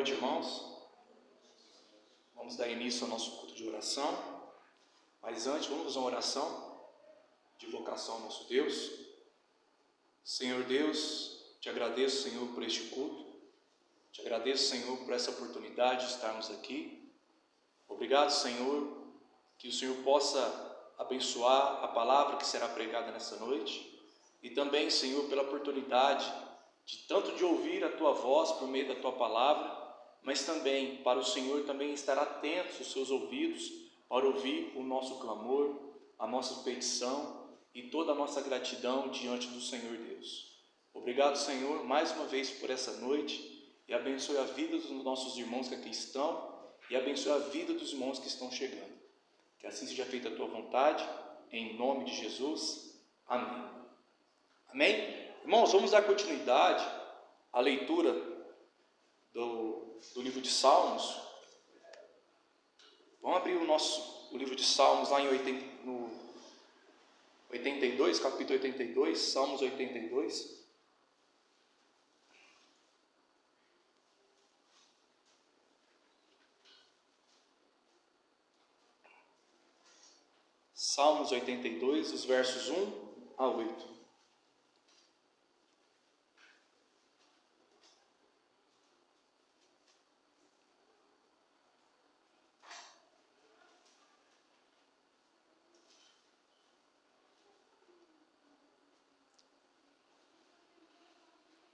noite, irmãos. Vamos dar início ao nosso culto de oração. Mas antes, vamos fazer uma oração de invocação ao nosso Deus. Senhor Deus, te agradeço, Senhor, por este culto. Te agradeço, Senhor, por essa oportunidade de estarmos aqui. Obrigado, Senhor, que o Senhor possa abençoar a palavra que será pregada nessa noite. E também, Senhor, pela oportunidade de ouvir a Tua voz por meio da Tua palavra, mas também para o Senhor também estar atento aos seus ouvidos para ouvir o nosso clamor, a nossa petição e toda a nossa gratidão diante do Senhor Deus. Obrigado, Senhor, mais uma vez por essa noite, e abençoe a vida dos nossos irmãos que aqui estão e abençoe a vida dos irmãos que estão chegando. Que assim seja feita a Tua vontade, em nome de Jesus. Amém. Amém? Irmãos, vamos dar continuidade à leitura do livro de Salmos. Vamos abrir o livro de Salmos lá no 82, capítulo 82, Salmos 82. Salmos 82, os versos 1 a 8.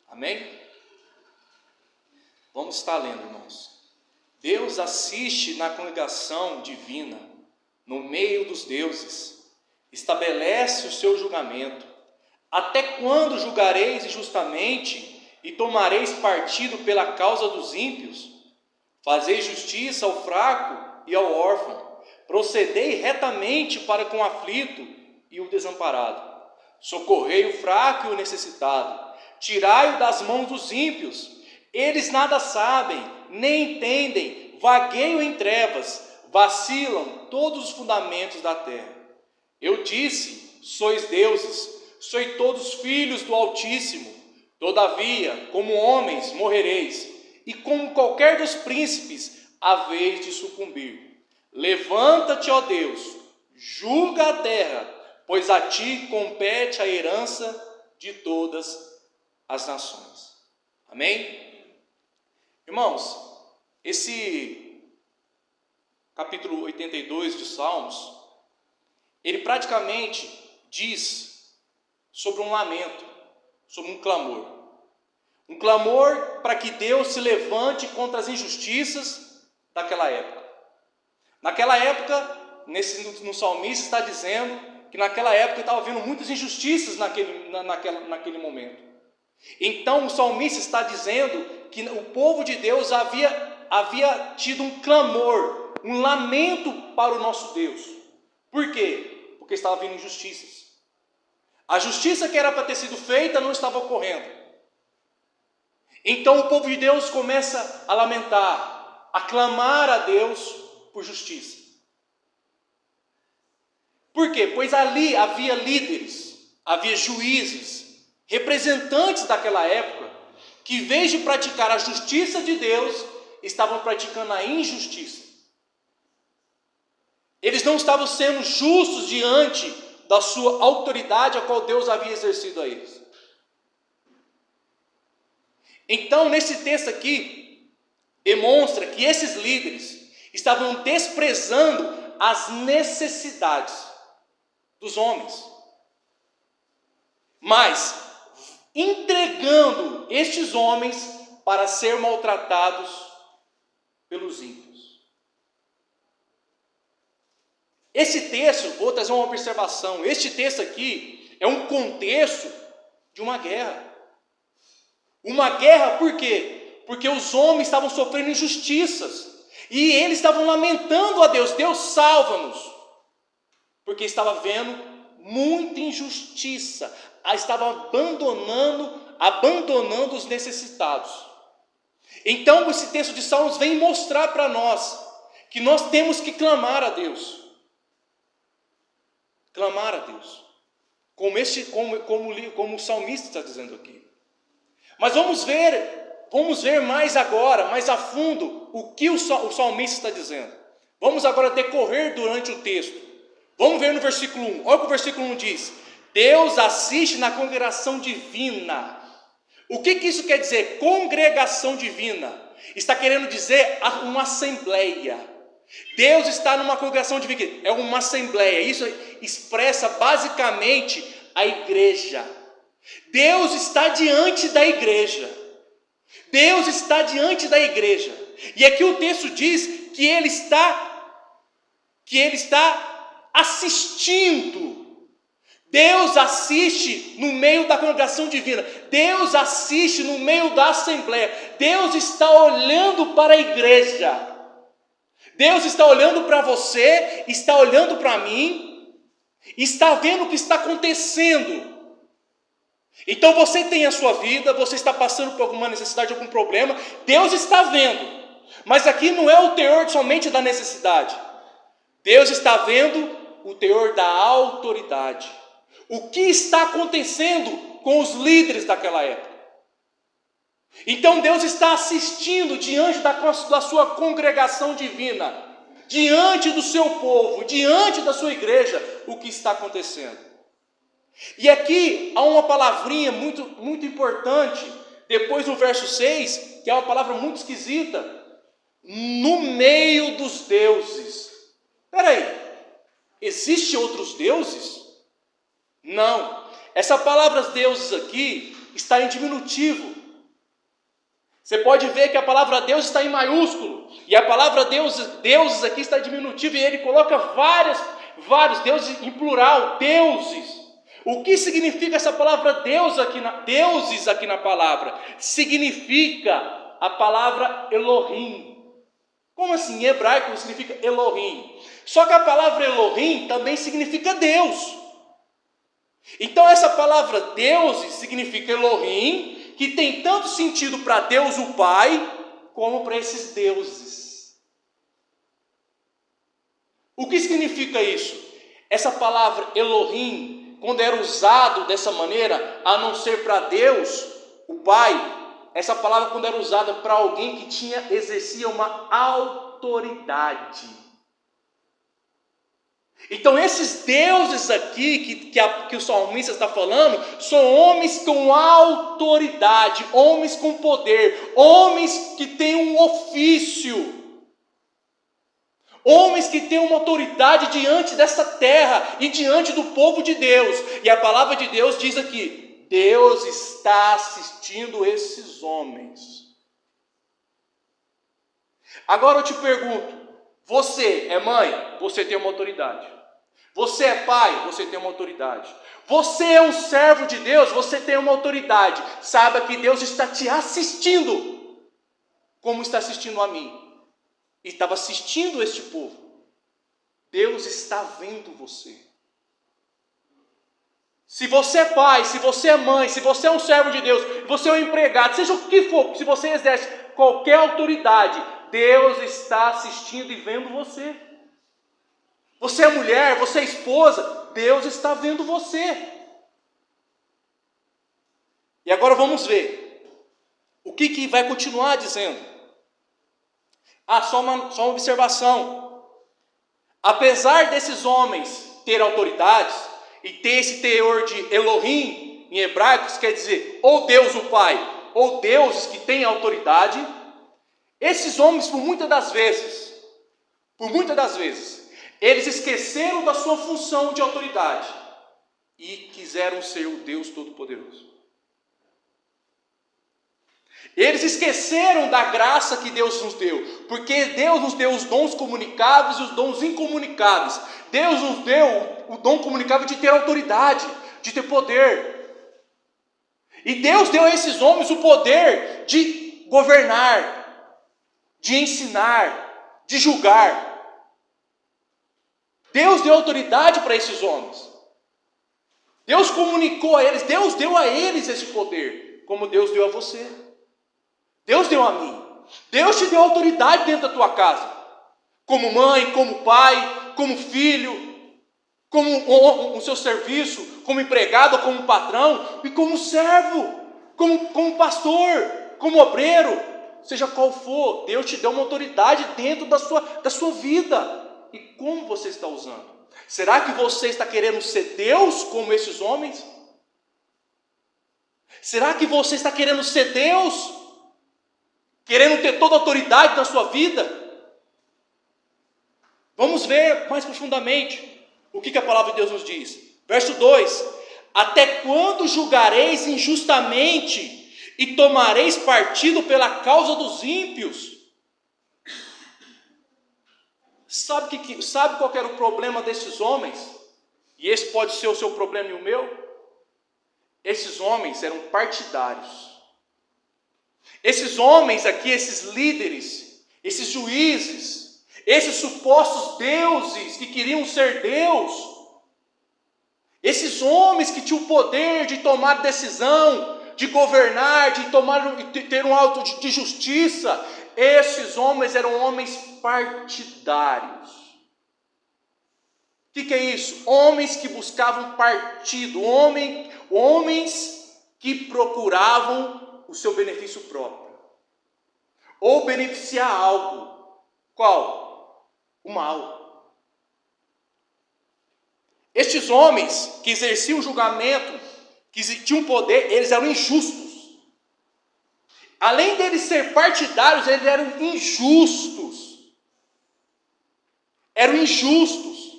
Amém? Vamos estar lendo, irmãos. Deus assiste na congregação divina, no meio dos deuses, estabelece o seu julgamento. Até quando julgareis injustamente e tomareis partido pela causa dos ímpios? Fazeis justiça ao fraco e ao órfão, procedei retamente para com o aflito e o desamparado. Socorrei o fraco e o necessitado, tirai-o das mãos dos ímpios. Eles nada sabem, nem entendem, vagueiam em trevas, vacilam todos os fundamentos da terra. Eu disse, sois deuses, sois todos filhos do Altíssimo. Todavia, como homens morrereis, e como qualquer dos príncipes, haveis de sucumbir. Levanta-te, ó Deus, julga a terra, pois a ti compete a herança de todas as nações. Amém? Irmãos, esse capítulo 82 de Salmos, ele praticamente diz sobre um lamento, sobre um clamor. Um clamor para que Deus se levante contra as injustiças daquela época. Naquela época, no salmista está dizendo que naquela época estava havendo muitas injustiças naquele momento. Então o salmista está dizendo que o povo de Deus havia tido um clamor, um lamento para o nosso Deus. Por quê? Porque estava havendo injustiças. A justiça que era para ter sido feita não estava ocorrendo. Então o povo de Deus começa a lamentar, a clamar a Deus por justiça. Por quê? Pois ali havia líderes, havia juízes, representantes daquela época, que em vez de praticar a justiça de Deus, estavam praticando a injustiça. Eles não estavam sendo justos diante da sua autoridade, a qual Deus havia exercido a eles. Então, nesse texto aqui, demonstra que esses líderes estavam desprezando as necessidades dos homens, mas entregando estes homens para ser maltratados pelos ímpios. Esse texto, vou trazer uma observação, este texto aqui é um contexto de uma guerra. Uma guerra por quê? Porque os homens estavam sofrendo injustiças, e eles estavam lamentando a Deus, Deus salva-nos, porque estava vendo muita injustiça, estava abandonando os necessitados. Então esse texto de Salmos vem mostrar para nós que nós temos que clamar a Deus. Clamar a Deus, como o salmista está dizendo aqui. Mas vamos ver vamos ver mais agora, mais a fundo, o que o salmista está dizendo. Vamos agora decorrer durante o texto. Vamos ver no versículo 1. Olha o que o versículo 1 diz. Deus assiste na congregação divina. O que isso quer dizer? Congregação divina. Está querendo dizer uma assembleia. Deus está numa congregação divina. É uma assembleia. Isso expressa basicamente a igreja. Deus está diante da igreja. Deus está diante da igreja. E aqui o texto diz que Ele está assistindo. Deus assiste no meio da congregação divina. Deus assiste no meio da assembleia. Deus está olhando para a igreja. Deus está olhando para você, está olhando para mim, está vendo o que está acontecendo. Então você tem a sua vida, você está passando por alguma necessidade, algum problema, Deus está vendo. Mas aqui não é o teor somente da necessidade. Deus está vendo o teor da autoridade. O que está acontecendo com os líderes daquela época. Então Deus está assistindo diante da sua congregação divina, diante do seu povo, diante da sua igreja, o que está acontecendo. E aqui há uma palavrinha muito, muito importante, depois do verso 6, que é uma palavra muito esquisita. No meio dos deuses. Espera aí, existem outros deuses? Não, essa palavra deuses aqui está em diminutivo. Você pode ver que a palavra Deus está em maiúsculo, e a palavra deuses aqui está em diminutivo, e ele coloca vários deuses em plural, deuses. O que significa essa palavra deuses aqui na palavra? Significa a palavra Elohim. Como assim? Em hebraico significa Elohim. Só que a palavra Elohim também significa Deus. Então essa palavra deuses significa Elohim, que tem tanto sentido para Deus o Pai, como para esses deuses. O que significa isso? Essa palavra Elohim, quando era usado dessa maneira, a não ser para Deus, o Pai, essa palavra quando era usada para alguém que exercia uma autoridade. Então esses deuses aqui que o salmista está falando, são homens com autoridade, homens com poder, homens que têm um ofício, homens que têm uma autoridade diante dessa terra e diante do povo de Deus. E a palavra de Deus diz aqui, Deus está assistindo esses homens. Agora eu te pergunto, você é mãe? Você tem uma autoridade. Você é pai? Você tem uma autoridade. Você é um servo de Deus? Você tem uma autoridade. Saiba que Deus está te assistindo, como está assistindo a mim. E estava assistindo este povo. Deus está vendo você. Se você é pai, se você é mãe, se você é um servo de Deus, você é um empregado, seja o que for, se você exerce qualquer autoridade, Deus está assistindo e vendo você. Você é mulher, você é esposa, Deus está vendo você. E agora vamos ver o que vai continuar dizendo. Só uma observação. Apesar desses homens terem autoridades e ter esse teor de Elohim em hebraico, isso quer dizer ou Deus o Pai, ou deuses que têm autoridade, esses homens, por muitas das vezes, eles esqueceram da sua função de autoridade e quiseram ser o Deus Todo-Poderoso. Eles esqueceram da graça que Deus nos deu, porque Deus nos deu os dons comunicáveis e os dons incomunicáveis. Deus nos deu o dom comunicável de ter autoridade, de ter poder. E Deus deu a esses homens o poder de governar, de ensinar, de julgar. Deus deu autoridade para esses homens. Deus comunicou a eles, Deus deu a eles esse poder, como Deus deu a você. Deus deu a mim. Deus te deu autoridade dentro da tua casa. Como mãe, como pai, como filho, como o seu serviço, como empregado, como patrão, e como servo, como pastor, como obreiro, seja qual for, Deus te deu uma autoridade dentro da sua vida. E como você está usando? Será que você está querendo ser Deus como esses homens? Será que você está querendo ser Deus? Querendo ter toda a autoridade na sua vida? Vamos ver mais profundamente o que a palavra de Deus nos diz. Verso 2: até quando julgareis injustamente e tomareis partido pela causa dos ímpios? Sabe qual era o problema desses homens? E esse pode ser o seu problema e o meu? Esses homens eram partidários. Esses homens aqui, esses líderes, esses juízes, esses supostos deuses que queriam ser Deus, esses homens que tinham o poder de tomar decisão, de governar, de ter um auto de justiça, esses homens eram homens partidários. O que é isso? Homens que buscavam partido, homens que procuravam o seu benefício próprio, ou beneficiar algo. Qual? O mal. Estes homens que exerciam julgamento, que tinham poder, eles eram injustos. Além deles ser partidários, eles eram injustos. Eram injustos.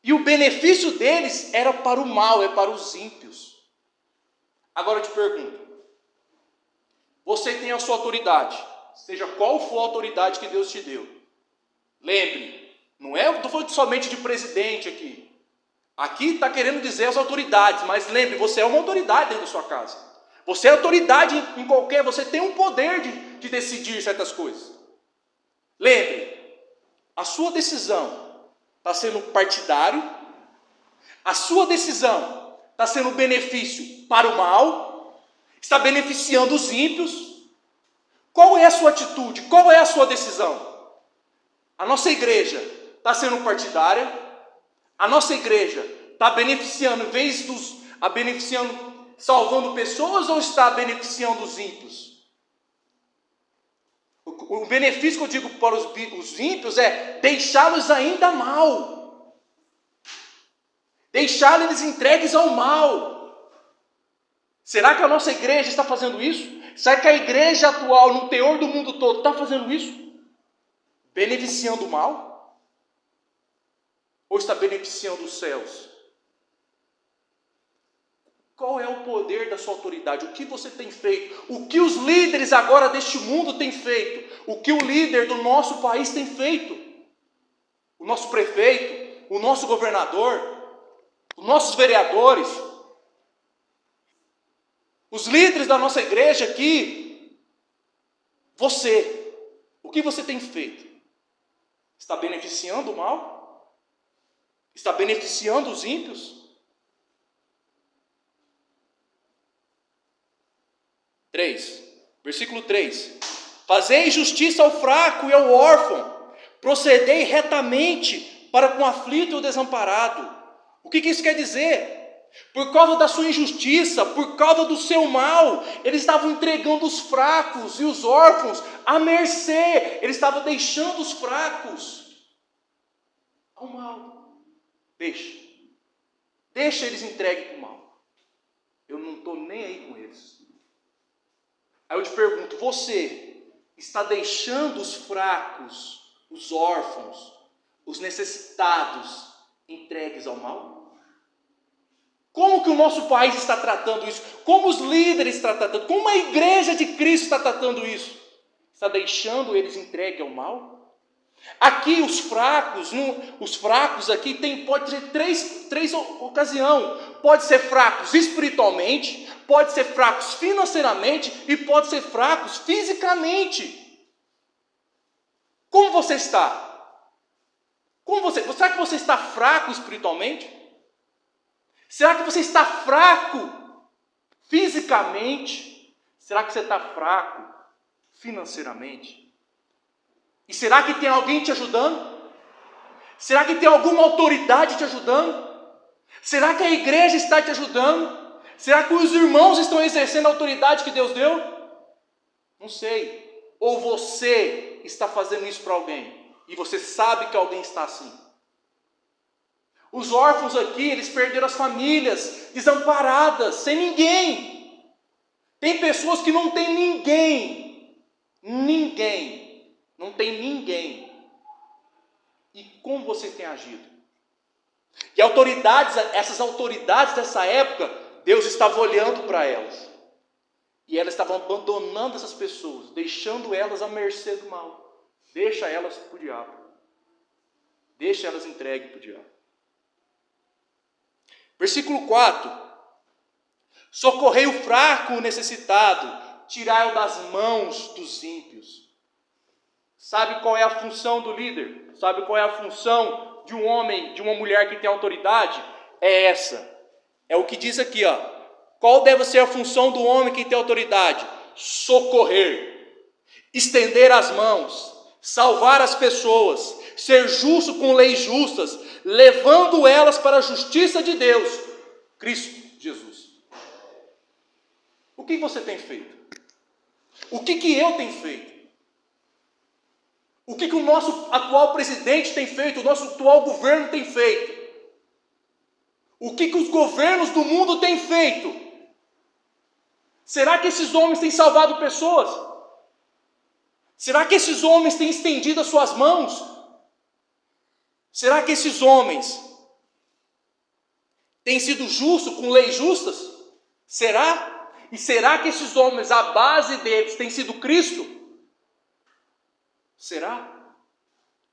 E o benefício deles era para o mal, é para os ímpios. Agora eu te pergunto, você tem a sua autoridade, seja qual for a autoridade que Deus te deu. Lembre, não estou falando somente de presidente aqui. Aqui está querendo dizer as autoridades, mas lembre, você é uma autoridade dentro da sua casa. Você é autoridade em qualquer, você tem um poder de decidir certas coisas. Lembre, a sua decisão está sendo partidário, a sua decisão está sendo benefício para o mal, está beneficiando os ímpios. Qual é a sua atitude? Qual é a sua decisão? A nossa igreja está sendo partidária? A nossa igreja está beneficiando, em vez salvando pessoas, ou está beneficiando os ímpios? O benefício que eu digo para os ímpios é deixá-los ainda mal, deixá-los entregues ao mal. Será que a nossa igreja está fazendo isso? Será que a igreja atual, no teor do mundo todo, está fazendo isso? Beneficiando o mal? Ou está beneficiando os céus? Qual é o poder da sua autoridade? O que você tem feito? O que os líderes agora deste mundo têm feito? O que o líder do nosso país tem feito? O nosso prefeito, o nosso governador, os nossos vereadores, os líderes da nossa igreja aqui, você, o que você tem feito? Está beneficiando o mal? Está beneficiando os ímpios? 3, versículo 3: fazei justiça ao fraco e ao órfão, procedei retamente para com o aflito e o desamparado. O que isso quer dizer? Por causa da sua injustiça, por causa do seu mal, eles estavam entregando os fracos e os órfãos à mercê, eles estavam deixando os fracos ao mal. Deixa eles entregues para o mal, eu não estou nem aí com eles. Aí eu te pergunto, você está deixando os fracos, os órfãos, os necessitados entregues ao mal? Como que o nosso país está tratando isso? Como os líderes estão tratando? Como a igreja de Cristo está tratando isso? Está deixando eles entregues ao mal? Aqui os fracos aqui pode ser três ocasiões. Pode ser fracos espiritualmente, pode ser fracos financeiramente e pode ser fracos fisicamente. Como você está? Será que você está fraco espiritualmente? Será que você está fraco fisicamente? Será que você está fraco financeiramente? E será que tem alguém te ajudando? Será que tem alguma autoridade te ajudando? Será que a igreja está te ajudando? Será que os irmãos estão exercendo a autoridade que Deus deu? Não sei. Ou você está fazendo isso para alguém e você sabe que alguém está assim? Os órfãos aqui, eles perderam as famílias, desamparadas, sem ninguém. Tem pessoas que não têm ninguém. Ninguém. Não tem ninguém. E como vocês têm agido? E essas autoridades dessa época, Deus estava olhando para elas. E elas estavam abandonando essas pessoas, deixando elas à mercê do mal. Deixa elas para o diabo. Deixa elas entregues para o diabo. Versículo 4. Socorrei o fraco, o necessitado, tirai-o das mãos dos ímpios. Sabe qual é a função do líder? Sabe qual é a função de um homem, de uma mulher que tem autoridade? É essa. É o que diz aqui, ó. Qual deve ser a função do homem que tem autoridade? Socorrer, estender as mãos, salvar as pessoas, ser justo com leis justas, levando elas para a justiça de Deus, Cristo Jesus. O que você tem feito? O que eu tenho feito? O que o nosso atual presidente tem feito? O nosso atual governo tem feito? O que os governos do mundo têm feito? Será que esses homens têm salvado pessoas? Será que esses homens têm estendido as suas mãos? Será que esses homens têm sido justos com leis justas? Será? E será que esses homens, a base deles tem sido Cristo? Será?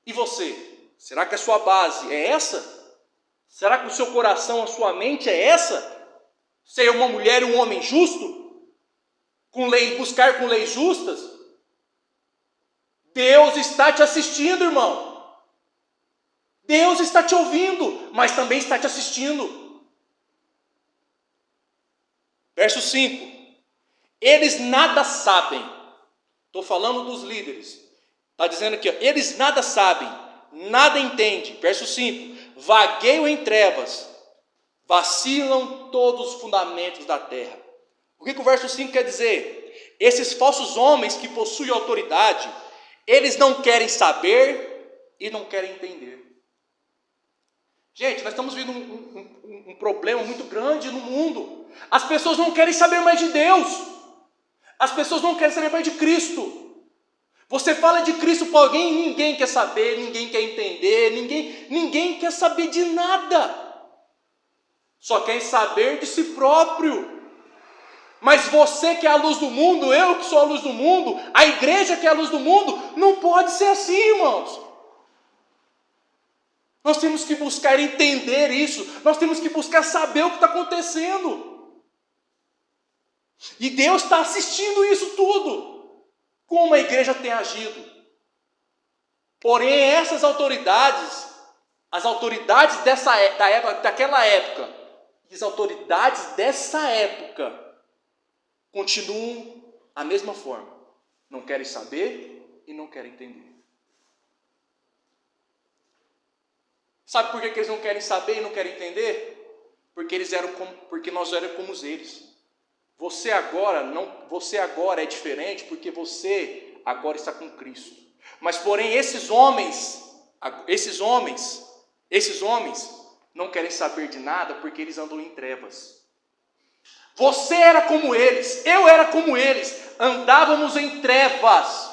E você? Será que a sua base é essa? Será que o seu coração, a sua mente é essa? Ser uma mulher e um homem justo? Buscar com leis justas? Deus está te assistindo, irmão. Deus está te ouvindo, mas também está te assistindo. Verso 5. Eles nada sabem. Estou falando dos líderes. Está dizendo aqui, ó, eles nada sabem, nada entendem. Verso 5. Vagueiam em trevas, vacilam todos os fundamentos da terra. O que o verso 5 quer dizer? Esses falsos homens que possuem autoridade, eles não querem saber e não querem entender. Gente, nós estamos vivendo um problema muito grande no mundo. As pessoas não querem saber mais de Deus. As pessoas não querem saber mais de Cristo. Você fala de Cristo para alguém, ninguém quer saber, ninguém quer entender, ninguém quer saber de nada. Só quer saber de si próprio. Mas você que é a luz do mundo, eu que sou a luz do mundo, a igreja que é a luz do mundo, não pode ser assim, irmãos. Nós temos que buscar entender isso, nós temos que buscar saber o que está acontecendo. E Deus está assistindo isso tudo. Como a igreja tem agido. Porém, essas autoridades, as autoridades daquela época, e as autoridades dessa época, continuam a mesma forma. Não querem saber e não querem entender. Sabe por que eles não querem saber e não querem entender? Porque nós éramos como eles. Você agora é diferente porque você agora está com Cristo. Mas porém esses homens não querem saber de nada porque eles andam em trevas. Você era como eles, eu era como eles, andávamos em trevas.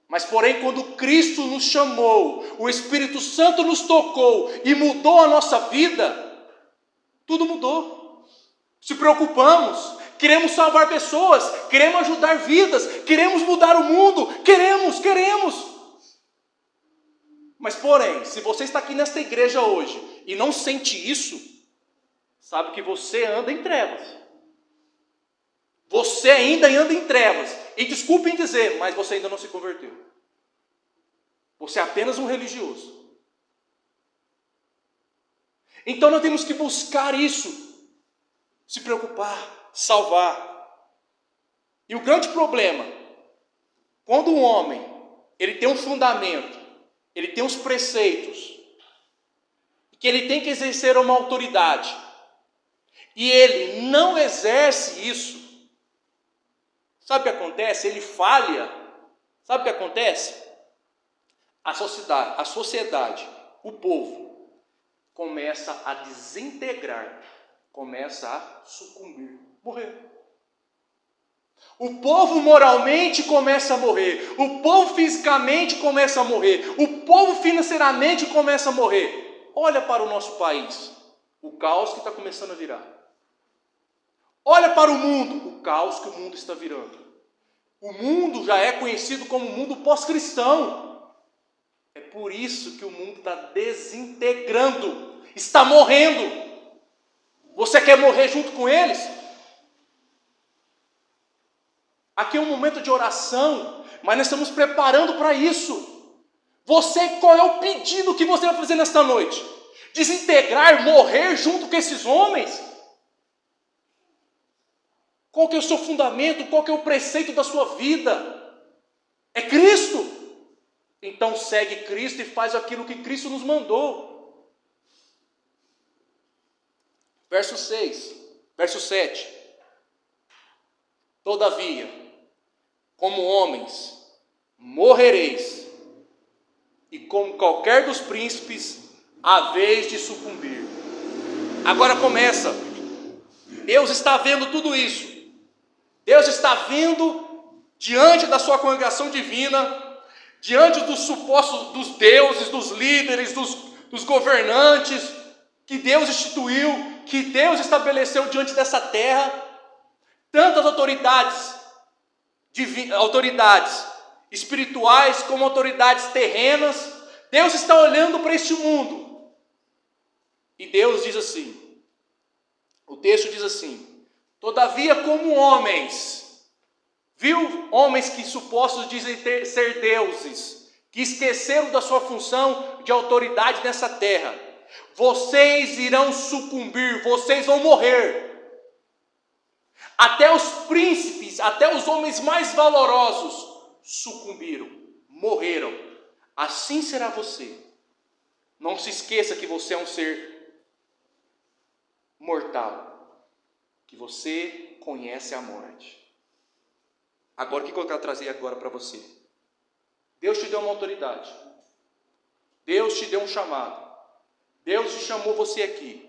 Mas porém quando Cristo nos chamou, o Espírito Santo nos tocou e mudou a nossa vida, tudo mudou. Se preocupamos, queremos salvar pessoas, queremos ajudar vidas, queremos mudar o mundo, queremos. Mas porém, se você está aqui nesta igreja hoje e não sente isso, sabe que você anda em trevas. Você ainda anda em trevas. E desculpem dizer, mas você ainda não se converteu. Você é apenas um religioso. Então nós temos que buscar isso. Se preocupar, salvar. E o grande problema, quando um homem, ele tem um fundamento, ele tem uns preceitos, que ele tem que exercer uma autoridade, e ele não exerce isso, sabe o que acontece? Ele falha. Sabe o que acontece? A sociedade, o povo, começa a desintegrar, começa a sucumbir, morrer. O povo moralmente começa a morrer, o povo fisicamente começa a morrer, o povo financeiramente começa a morrer. Olha para o nosso país, o caos que está começando a virar. Olha para o mundo, o caos que o mundo está virando. O mundo já é conhecido como mundo pós-cristão. É por isso que o mundo está desintegrando, está morrendo. Você quer morrer junto com eles? Aqui é um momento de oração, mas nós estamos preparando para isso. Qual é o pedido que você vai fazer nesta noite? Desintegrar, morrer junto com esses homens? Qual que é o seu fundamento? Qual que é o preceito da sua vida? É Cristo? Então segue Cristo e faz aquilo que Cristo nos mandou. Verso 7. Todavia, como homens, morrereis, e como qualquer dos príncipes, haveis de sucumbir. Agora começa. Deus está vendo tudo isso. Deus está vendo diante da sua congregação divina, diante dos supostos, dos deuses, dos líderes, dos governantes, que Deus instituiu, que Deus estabeleceu diante dessa terra, tantas autoridades espirituais como autoridades terrenas. Deus está olhando para este mundo, e Deus diz assim, o texto diz assim: todavia como homens, viu? Homens que supostos dizem ser deuses, que esqueceram da sua função de autoridade nessa terra, vocês irão sucumbir, vocês vão morrer. Até os príncipes, até os homens mais valorosos sucumbiram, morreram. Assim será você. Não se esqueça que você é um ser mortal, que você conhece a morte. Agora, o que eu quero trazer agora para você? Deus te deu uma autoridade. Deus te deu um chamado. Deus te chamou você aqui.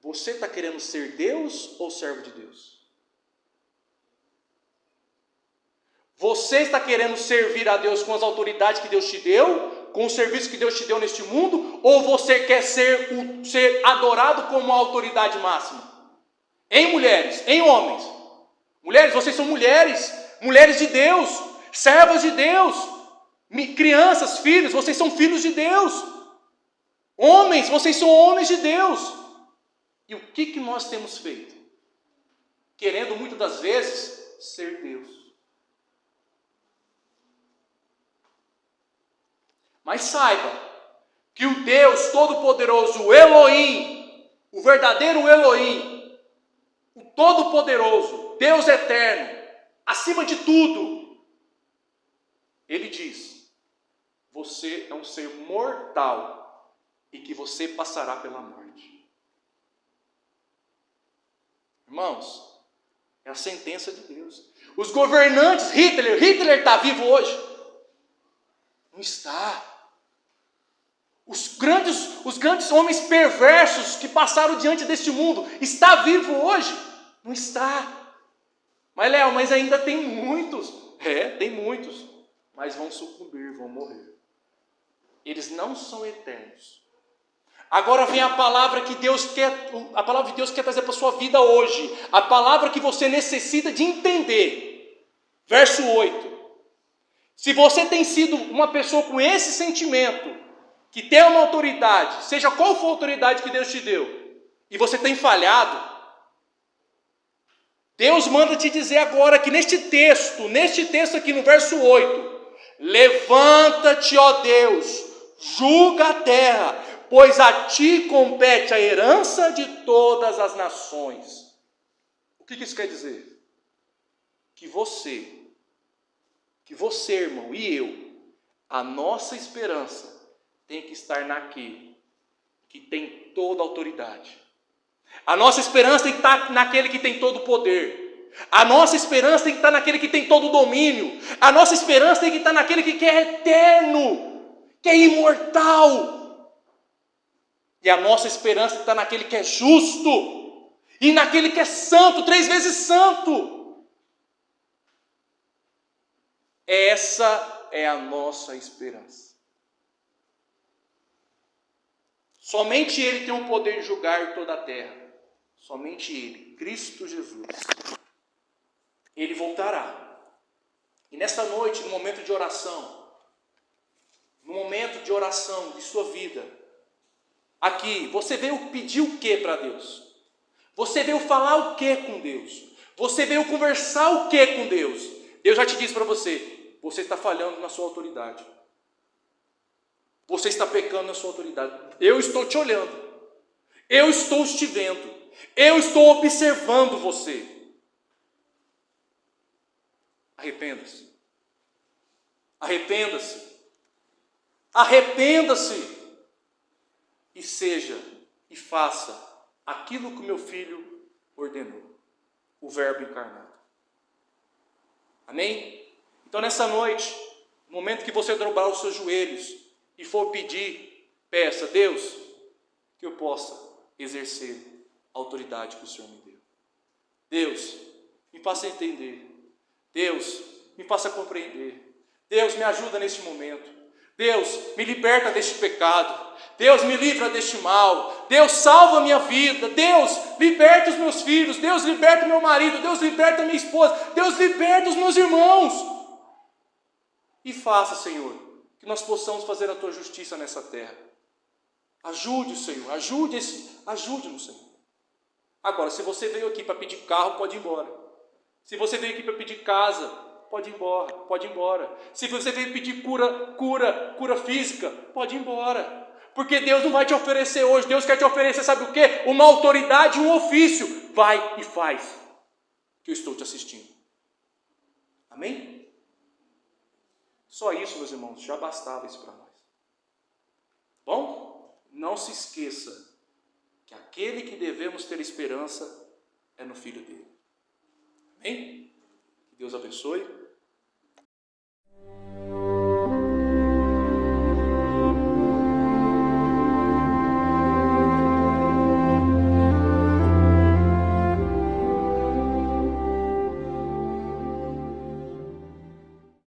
Você está querendo ser Deus ou servo de Deus? Você está querendo servir a Deus com as autoridades que Deus te deu, com o serviço que Deus te deu neste mundo, ou você quer ser adorado como a autoridade máxima? Em mulheres, em homens. Mulheres, vocês são mulheres de Deus, servas de Deus. Crianças, filhos, vocês são filhos de Deus. Homens, vocês são homens de Deus. E o que nós temos feito? Querendo muitas das vezes ser Deus. Mas saiba que o Deus Todo-Poderoso, o Elohim, o verdadeiro Elohim, o Todo-Poderoso, Deus Eterno, acima de tudo, Ele diz: você é um ser mortal e que você passará pela morte. Irmãos, é a sentença de Deus. Os governantes, Hitler está vivo hoje? Não está. Os grandes homens perversos que passaram diante deste mundo, está vivo hoje? Não está. Mas Léo, mas ainda tem muitos. Tem muitos. Mas vão sucumbir, vão morrer. Eles não são eternos. Agora vem a palavra que a palavra de Deus quer trazer para a sua vida hoje. A palavra que você necessita de entender. Verso 8. Se você tem sido uma pessoa com esse sentimento, que tem uma autoridade, seja qual for a autoridade que Deus te deu, e você tem falhado, Deus manda te dizer agora que neste texto aqui no verso 8, levanta-te, ó Deus, julga a terra, pois a ti compete a herança de todas as nações. O que isso quer dizer? Que você, irmão, e eu, a nossa esperança tem que estar naquele que tem toda a autoridade, A nossa esperança tem que estar naquele que tem todo o poder. A nossa esperança tem que estar naquele que tem todo o domínio. A nossa esperança tem que estar naquele que é eterno, que é imortal. E a nossa esperança está naquele que é justo e naquele que é santo, 3 vezes santo. Essa é a nossa esperança. Somente Ele tem o poder de julgar toda a terra. Somente Ele, Cristo Jesus. Ele voltará. E nesta noite, no momento de oração de sua vida, aqui, você veio pedir o que para Deus? Você veio falar o que com Deus? Você veio conversar o que com Deus? Deus já te disse para você, você está falhando na sua autoridade. Você está pecando na sua autoridade. Eu estou te olhando. Eu estou te vendo. Eu estou observando você. Arrependa-se. Arrependa-se. Arrependa-se. E seja e faça aquilo que o meu filho ordenou. O Verbo encarnado. Amém? Então nessa noite, no momento que você dobrar os seus joelhos e for pedir, peça, Deus, que eu possa exercer a autoridade que o Senhor me deu. Deus, me faça entender. Deus, me faça compreender. Deus, me ajuda neste momento. Deus, me liberta deste pecado. Deus, me livra deste mal. Deus, salva a minha vida. Deus, liberta os meus filhos. Deus, liberta o meu marido. Deus, liberta a minha esposa. Deus, liberta os meus irmãos. E faça, Senhor, que nós possamos fazer a tua justiça nessa terra. Ajude o Senhor, ajude-nos, Senhor. Agora, se você veio aqui para pedir carro, pode ir embora. Se você veio aqui para pedir casa, pode ir embora. Se você veio pedir cura física, pode ir embora. Porque Deus não vai te oferecer hoje, Deus quer te oferecer, sabe o quê? Uma autoridade, um ofício. Vai e faz, que eu estou te assistindo. Amém? Só isso, meus irmãos, já bastava isso para nós. Bom? Não se esqueça que aquele que devemos ter esperança é no Filho dele. Amém? Que Deus abençoe.